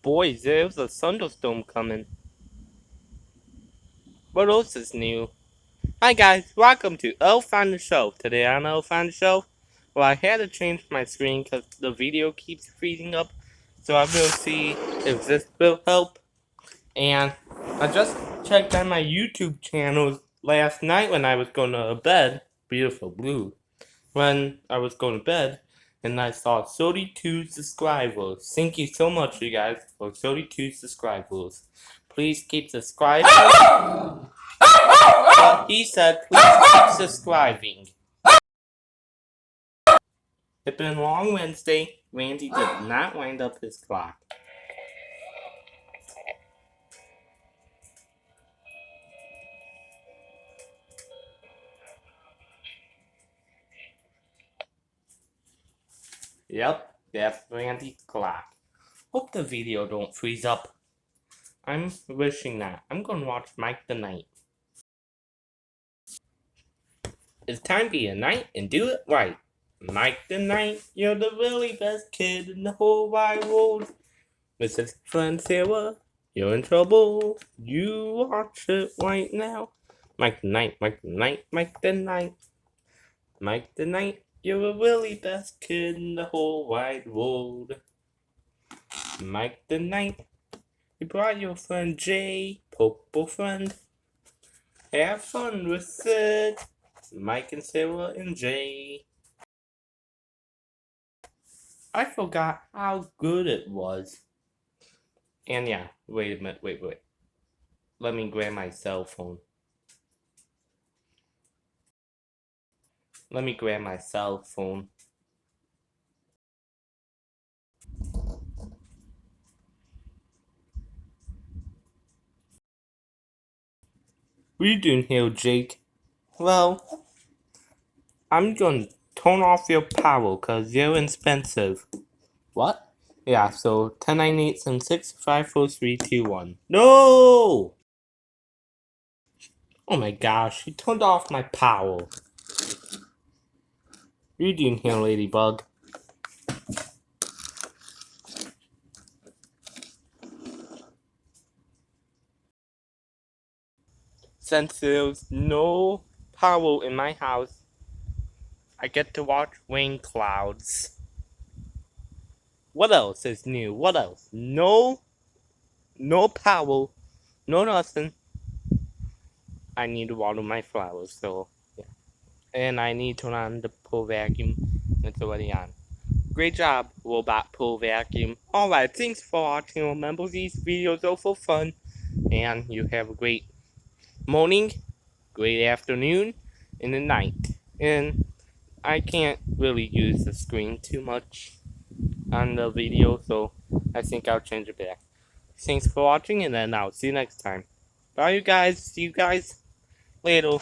Boys, there's a thunderstorm coming. What else is new? Hi guys, welcome to Elf on the Show. Today on Elf on the Show, well, I had to change my screen because the video keeps freezing up. So I'm going to see if this will help. And I just checked on my YouTube channel last night when I was going to bed. Beautiful blue. When I was going to bed, and I saw 32 subscribers. Thank you so much, you guys, for 32 subscribers. Please keep subscribing. But he said, please keep subscribing. It's been a long Wednesday. Randy did not wind up his clock. Yep, that's Randy's clock. Hope the video don't freeze up. I'm wishing that. I'm gonna watch Mike the Knight. It's time to be a knight and do it right. Mike the Knight, you're the really best kid in the whole wide world. Mrs. Friend Sarah, you're in trouble. You watch it right now. Mike the Knight, Mike the Knight, Mike the Knight. Mike the Knight, you're the really best kid in the whole wide world. Mike the Knight, you brought your friend Jay, Popo friend. Have fun with it. Mike and Sarah and Jay. I forgot how good it was. And yeah, wait a minute, wait. Let me grab my cell phone. Let me grab my cell phone. What are you doing here, Jake? Well, I'm gonna turn off your power because you're expensive. What? Yeah, so 10, 9, 8, 7, 6, 5, 4, 3, 2, 1. No! Oh my gosh, he turned off my power. What are you doing here, Ladybug? Since there's no power in my house, I get to watch rain clouds. What else is new? What else? No power, no nothing. I need to water my flowers, so yeah. And I need to turn on the pool vacuum. It's already on. Great job, robot pool vacuum. Alright, thanks for watching. Remember, these videos are for fun. And you have a great morning, great afternoon, and a night. And I can't really use the screen too much on the video, so I think I'll change it back. Thanks for watching, and then I'll see you next time. Bye, you guys. See you guys later.